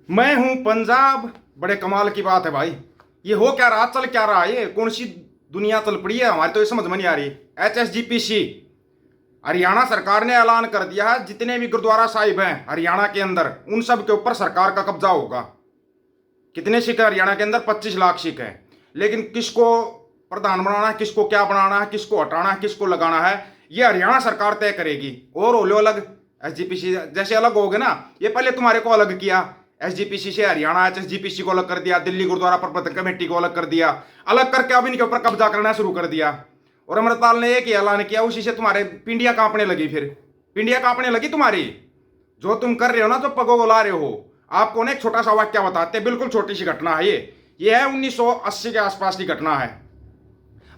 मैं हूं पंजाब। बड़े कमाल की बात है भाई। ये हो क्या रहा, चल क्या रहा है, ये कौन सी दुनिया चल पड़ी है हमारी, तो ये समझ में नहीं आ रही। HSGPC हरियाणा सरकार ने ऐलान कर दिया है, जितने भी गुरुद्वारा साहिब हैं हरियाणा के अंदर उन सब के ऊपर सरकार का कब्जा होगा। कितने सिख है हरियाणा के अंदर? 25 लाख सिख हैं। लेकिन किसको प्रधान बनाना है, किसको क्या बनाना है, किसको हटाना है, किसको लगाना है, ये हरियाणा सरकार तय करेगी। और ओलो अलग SGPC जैसे अलग हो गए ना, ये पहले तुम्हारे को अलग किया, SGPC से हरियाणा HSGPC को अलग कर दिया, दिल्ली गुरुद्वारा प्रबंधन कमेटी को अलग कर दिया, अलग करके अब इनके ऊपर कब्जा करना शुरू कर दिया। और अमृतपाल ने एक ही ऐलान किया, उसी से तुम्हारे पिंडियां कांपने लगी। फिर पिंडियां कांपने लगी तुम्हारी, जो तुम कर रहे हो ना, जो पगो को ला रहे हो। आपको ना एक छोटा सा वाक्य बताते, बिल्कुल छोटी सी घटना है ये है 1980 के आसपास की घटना है।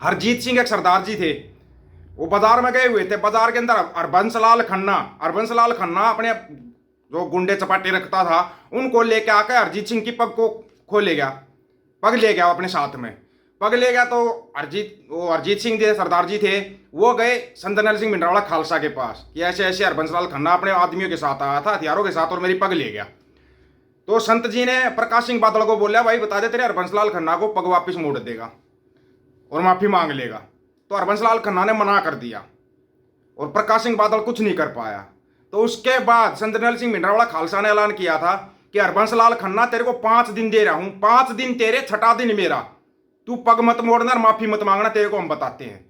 हरजीत सिंह एक सरदार जी थे, वो बाजार में गए हुए थे। बाजार के अंदर हरबंस लाल खन्ना अपने जो गुंडे चपाटे रखता था उनको लेके आकर हरजीत सिंह की पग को खोले गया, पग ले गया अपने साथ में। पग ले गया तो हरजीत सिंह जो सरदार जी थे वो गए संत नरसिंह सिंह भिंडरावाला खालसा के पास कि ऐसे ऐसे हरबंस लाल खन्ना अपने आदमियों के साथ आया था, हथियारों के साथ, और मेरी पग ले गया। तो संत जी ने प्रकाश सिंह बादल को बोला, भाई बता दे तेरे हरबंस लाल खन्ना को पग वापिस मोड़ देगा और माफी मांग लेगा। तो हरबंस लाल खन्ना ने मना कर दिया और प्रकाश सिंह बादल कुछ नहीं कर पाया। तो उसके बाद संत नरसिंह सिंह भिंडरावाला खालसा ने ऐलान किया था कि हरबंस लाल खन्ना तेरे को 5 दिन दे रहा हूं, 5 दिन तेरे, छठा दिन मेरा, तू पग मत मोड़ना और माफी मत मांगना, तेरे को हम बताते हैं।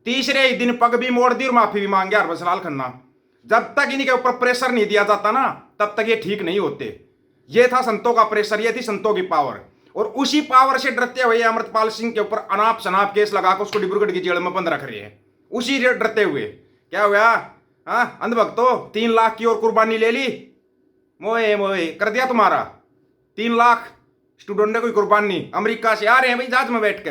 तीसरे ही दिन पग भी मोड़ दी और माफी भी मांग गया हरबंस लाल खन्ना। जब तक इनके ऊपर प्रेशर नहीं दिया जाता ना, तब तक ये ठीक नहीं होते। ये था संतों का प्रेशर, ये थी संतों की पावर। और उसी पावर से डरते हुए अमृतपाल सिंह के ऊपर अनाप शनाप केस लगाकर उसको डिब्रूगढ़ की जेल में बंद रख रहे हैं। उसी से डरते हुए क्या हुआ, हाँ अंधभक्तो, 3 लाख की और कुर्बानी ले ली, मोए मोए कर दिया तुम्हारा। 3 लाख स्टूडेंट ने कोई कुर्बानी, अमेरिका से आ रहे हैं भाई जहाज में बैठ के।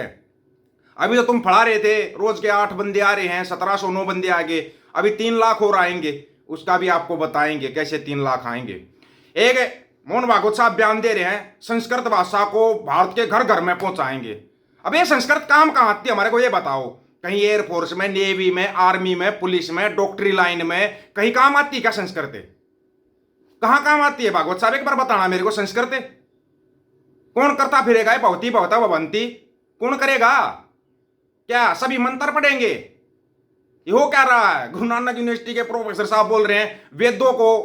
अभी तो तुम फड़ा रहे थे, रोज के 8 बंदे आ रहे हैं, 1709 बंदे आ गए, अभी 3 लाख और आएंगे। उसका भी आपको बताएंगे कैसे 3 लाख आएंगे। एक मोहन भागवत साहब बयान दे रहे हैं, संस्कृत भाषा को भारत के घर घर में पहुंचाएंगे। अब ये संस्कृत काम कहां आती है हमारे को ये बताओ? कहीं एयरफोर्स में, नेवी में, आर्मी में, पुलिस में, डॉक्टरी लाइन में कहीं काम आती है क्या संस्कृत? कहां काम आती है भागवत साहब, एक बार बताना मेरे को। संस्कृत कौन करता फिरेगा? भवती भवता भवंती कौन करेगा? क्या सभी मंत्र पढ़ेंगे? ये हो क्या रहा है? गुरु नानक यूनिवर्सिटी के प्रोफेसर साहब बोल रहे हैं वेदों को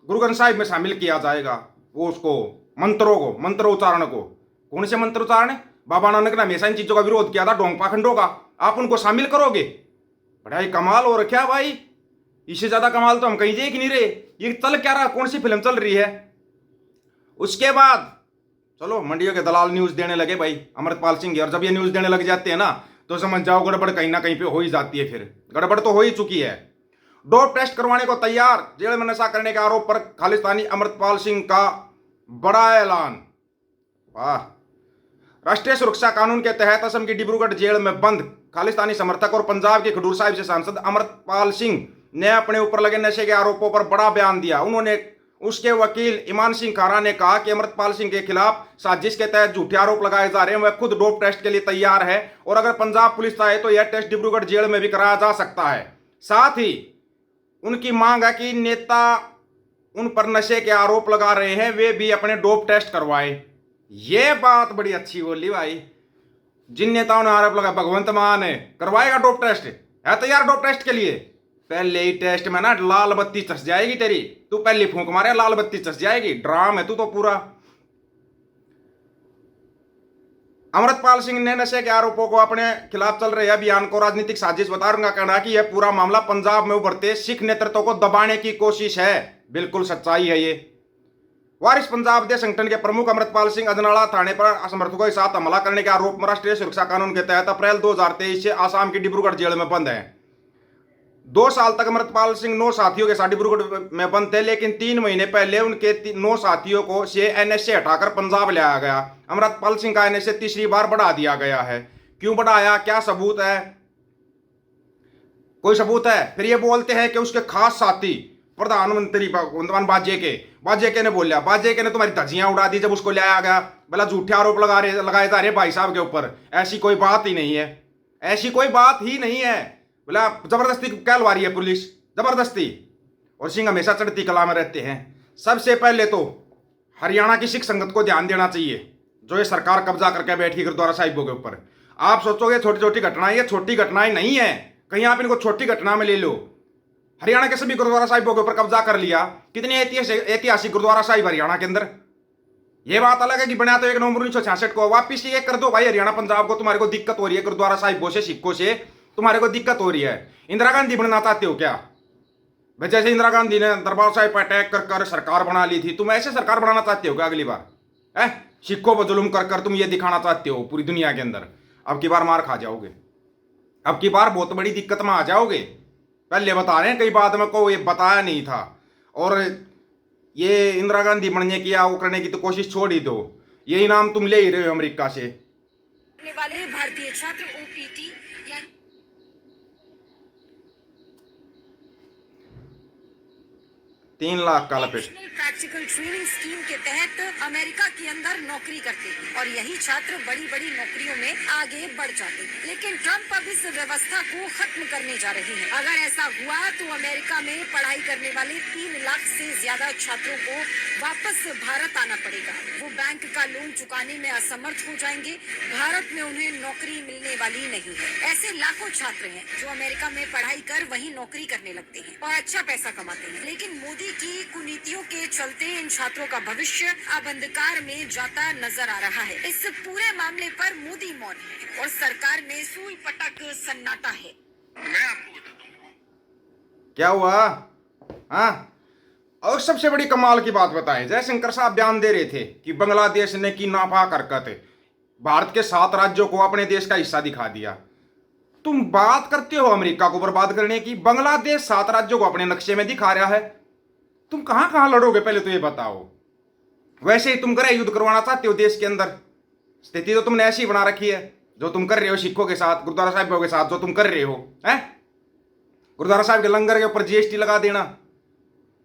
गुरु ग्रंथ साहिब में शामिल किया जाएगा, वो उसको मंत्रों को, मंत्रोच्चारण को। कौन से मंत्रोच्चारण? बाबा नानक ने हमेशा इन चीजों का विरोध किया था, ढोंग पाखंडों का। आप उनको शामिल करोगे? बड़ा ही कमाल हो रखा भाई, इससे ज्यादा कमाल तो हम कहीं देख नहीं रहे। ये चल क्या रहा, कौन सी फिल्म चल रही है? उसके बाद चलो मंडियों के दलाल न्यूज देने लगे भाई अमृतपाल सिंह। और जब ये न्यूज देने लग जाते हैं ना, तो समझ जाओ गड़बड़ कहीं ना कहीं पे हो ही जाती है। फिर गड़बड़ तो हो ही चुकी है। डोप टेस्ट करवाने को तैयार, जेल में नशा करने के आरोप पर खालिस्तानी अमृतपाल सिंह का बड़ा ऐलान। वाह। राष्ट्रीय सुरक्षा कानून के तहत असम की डिब्रूगढ़ जेल में बंद खालिस्तानी समर्थक और पंजाब के खडूर साहिब से सांसद अमृतपाल सिंह ने अपने ऊपर लगे नशे के आरोपों पर बड़ा बयान दिया। उसके वकील ईमान सिंह खारा ने कहा कि अमृतपाल सिंह के खिलाफ साजिश के तहत झूठे आरोप लगाए जा रहे हैं। वह खुद डोप टेस्ट के लिए तैयार है और अगर पंजाब पुलिस चाहे तो यह टेस्ट डिब्रूगढ़ जेल में भी कराया जा सकता है। साथ ही उनकी मांग है कि नेता उन पर नशे के आरोप लगा रहे हैं वे भी अपने डोप टेस्ट करवाएं। यह बात बड़ी अच्छी बोली भाई। जिन नेताओं ने आरोप लगाया, भगवंत मान है करवाएगा डोप टेस्ट, है तैयार डोप टेस्ट के लिए? पहले ही टेस्ट में ना लाल बत्ती चस जाएगी तेरी, तू पहले फूंक मारे लाल बत्ती चस जाएगी। ड्राम है तू तो पूरा। अमृतपाल सिंह ने नशे के आरोपों को अपने खिलाफ चल रहे अभियान को राजनीतिक साजिश बता रहा, कहना कि यह पूरा मामला पंजाब में उभरते सिख नेतृत्व को दबाने की कोशिश है। बिल्कुल सच्चाई है ये। वारिस पंजाब दे संगठन के प्रमुख अमृतपाल सिंह अजनाला थाने पर समर्थकों के साथ हमला करने के आरोप में राष्ट्रीय सुरक्षा कानून के तहत अप्रैल 2023 से आसाम की डिब्रूगढ़ जेल में बंद है। 2 साल तक अमृतपाल सिंह 9 साथियों के साथ डिब्रूगढ़ में बंद थे, लेकिन 3 महीने पहले उनके 9 साथियों को NS से हटाकर पंजाब लाया गया। अमृतपाल सिंह का NS से तीसरी बार बढ़ा दिया गया है। क्यों बढ़ाया, क्या सबूत है? कोई सबूत है? फिर ये बोलते हैं कि उसके खास साथी प्रधानमंत्री बाजेके ने बोला, बाजेके ने तुम्हारी धज्जियां उड़ा दी जब उसको लाया गया। बोला झूठे आरोप लगाए जा रहे भाई साहब के ऊपर। ऐसी कोई बात ही नहीं है, ऐसी कोई बात ही नहीं है। बोला जबरदस्ती कहलवा रही है पुलिस, जबरदस्ती। और सिंह हमेशा चढ़ती कला में रहते हैं। सबसे पहले तो हरियाणा की सिख संगत को ध्यान देना चाहिए, जो ये सरकार कब्जा करके बैठी गुरुद्वारा साहिबों के ऊपर। आप सोचोगे छोटी छोटी घटनाएं, ये छोटी घटनाएं नहीं है, कहीं आप इनको छोटी घटना में ले लो। हरियाणा के सभी गुरुद्वारा साहिबों के ऊपर कब्जा कर लिया। कितने ऐतिहासिक गुरुद्वारा साहिब हरियाणा के अंदर। ये बात अलग है कि बनाया तो 1 नवंबर 1966 को, वापिस ये कर दो भाई हरियाणा पंजाब को। तुम्हारे को दिक्कत हो रही है गुरुद्वारा साहिबों से, सिखों से तुम्हारे को दिक्कत हो रही है। इंदिरा गांधी बनना चाहते हो क्या? भाई जैसे इंदिरा गांधी ने दरबार साहिब पर अटैक कर कर सरकार बना ली थी, तुम ऐसे सरकार बनाना चाहते हो क्या अगली बार? है सिखों पर जुल्म कर कर तुम ये दिखाना चाहते हो पूरी दुनिया के अंदर। अब की बार मार खा जाओगे, अब की बार बहुत बड़ी दिक्कत में आ जाओगे। पहले बता रहे हैं, कई बाद में को ये बताया नहीं था। और ये इंदिरा गांधी बनने की या वो करने की तो कोशिश छोड़ ही दो, ये इनाम तुम ले ही रहे हो अमेरिका से। वाले भारतीय छात्र ओपीटी 3 लाख का लपेट। प्रैक्टिकल ट्रेनिंग स्कीम के तहत अमेरिका के अंदर नौकरी करते हैं और यही छात्र बड़ी बड़ी नौकरियों में आगे बढ़ जाते हैं। लेकिन ट्रंप अब इस व्यवस्था को खत्म करने जा रहे हैं। अगर ऐसा हुआ तो अमेरिका में पढ़ाई करने वाले 3 लाख से ज्यादा छात्रों को वापस भारत आना पड़ेगा। वो बैंक का लोन चुकाने में असमर्थ हो जाएंगे। भारत में उन्हें नौकरी मिलने वाली नहीं है। ऐसे लाखों छात्र हैं जो अमेरिका में पढ़ाई कर वहीं नौकरी करने लगते हैं और अच्छा पैसा कमाते हैं। लेकिन मोदी की कुनीतियों के चलते इन छात्रों का भविष्य अब अंधकार में जाता नजर आ रहा है। इस पूरे मामले पर मोदी मौन है और सरकार में सूई पटक सन्नाटा है। मैं आपको बताता हूँ क्या हुआ? हाँ, और सबसे बड़ी कमाल की बात बताएं, जयशंकर साहब बयान दे रहे थे कि बांग्लादेश ने की नापाक हरकत, भारत के 7 राज्यों को अपने देश का हिस्सा दिखा दिया। तुम बात करते हो अमेरिका को बर्बाद करने की, बांग्लादेश 7 राज्यों को अपने नक्शे में दिखा रहा है। तुम कहां कहां लड़ोगे पहले तो ये बताओ। वैसे ही तुम गृह युद्ध करवाना चाहते हो देश के अंदर, स्थिति तो तुमने ऐसी बना रखी है जो तुम कर रहे हो सिखों के साथ, गुरुद्वारा साहिब के साथ जो तुम कर रहे हो। हैं गुरुद्वारा साहिब के लंगर के ऊपर जीएसटी लगा देना,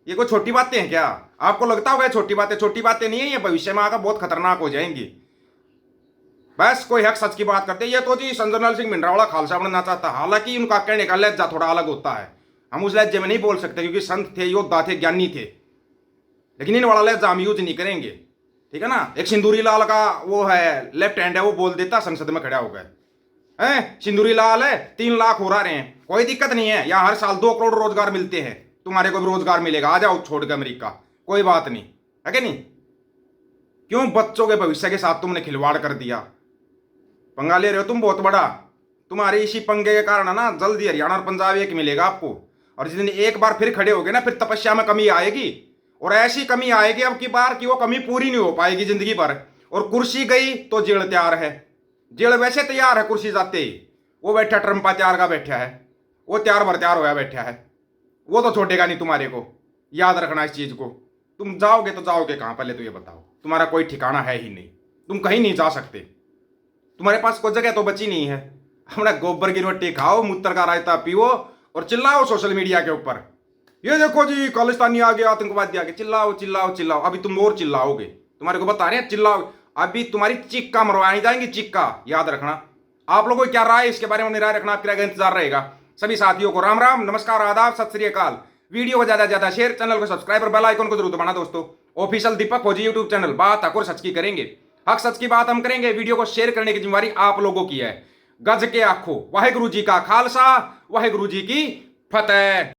ये कोई छोटी बातें हैं क्या? आपको लगता होगा छोटी बातें? छोटी बातें नहीं है, ये भविष्य में आकर बहुत खतरनाक हो जाएंगी। बस कोई हक सच की बात करते। ये तो जी संजरलाल सिंह भिंडरावाला खालसा बनना चाहता, हालांकि उनका कहने का लहजा थोड़ा अलग होता है। हम उस लहजे में नहीं बोल सकते क्योंकि संत थे, योद्धा थे, ज्ञानी थे, लेकिन इन वाला लहजा हम यूज नहीं करेंगे, ठीक है ना? एक सिंदूरी लाल का वो है लेफ्ट हैंड है, वो बोल देता संसद में खड़ा होकर, हैं सिंदूरी लाल है 3 लाख हो रहे हैं, कोई दिक्कत नहीं है, यहाँ हर साल 2 करोड़ रोजगार मिलते हैं, तुम्हारे को भी रोजगार मिलेगा, आ जाओ छोड़ के अमेरिका, कोई बात नहीं है कि नहीं? क्यों बच्चों के भविष्य के साथ तुमने खिलवाड़ कर दिया? पंगा ले रहे हो तुम बहुत बड़ा। तुम्हारे इसी पंगे के कारण ना जल्दी हरियाणा और पंजाब एक मिलेगा आपको, और जिस दिन एक बार फिर खड़े हो गए ना, फिर तपस्या में कमी आएगी, और ऐसी कमी आएगी अब की बार कि वो कमी पूरी नहीं हो पाएगी जिंदगी भर। और कुर्सी गई तो जेल तैयार है, जेल वैसे तैयार है, कुर्सी जाते ही वो बैठा ट्रंपा तैयार का बैठा है, वो तैयार भर तैयार होया बैठा है, वो तो छोड़ेगा नहीं तुम्हारे को। याद रखना इस चीज को। तुम जाओगे तो जाओगे कहाँ पहले तो ये बताओ? तुम्हारा कोई ठिकाना है ही नहीं, तुम कहीं नहीं जा सकते, तुम्हारे पास कोई जगह तो बची नहीं है। अपना गोबर की रोटी खाओ, मूत्र का रायता पियो और चिल्लाओ सोशल मीडिया के ऊपर, ये देखो जी खालिस्तानी आ गया, आतंकवादी आ गया, चिल्लाओ चिल्लाओ चिल्लाओ। अभी तुम और चिल्लाओगे, तुम्हारे को बता रहे हैं चिल्लाओ, अभी तुम्हारी चिक्का मरवाई जाएंगी, चिक्का। याद रखना। आप लोगों को क्या राय इसके बारे में राय रखना, आपकी राय का इंतजार रहेगा। सभी साथियों को राम राम, नमस्कार, आदाब, सत श्री अकाल। वीडियो को ज्यादा से ज्यादा शेयर, चैनल को सब्सक्राइब और बेल आइकन को जरूर दबाना दोस्तों। ऑफिशियल दीपक फौजी यूट्यूब चैनल, बात हक और सच की करेंगे, हक सच की बात हम करेंगे। वीडियो को शेयर करने की जिम्मेवारी आप लोगों की है। गज के आखो, वाहेगुरु जी का खालसा, वाहेगुरु जी की फतेह।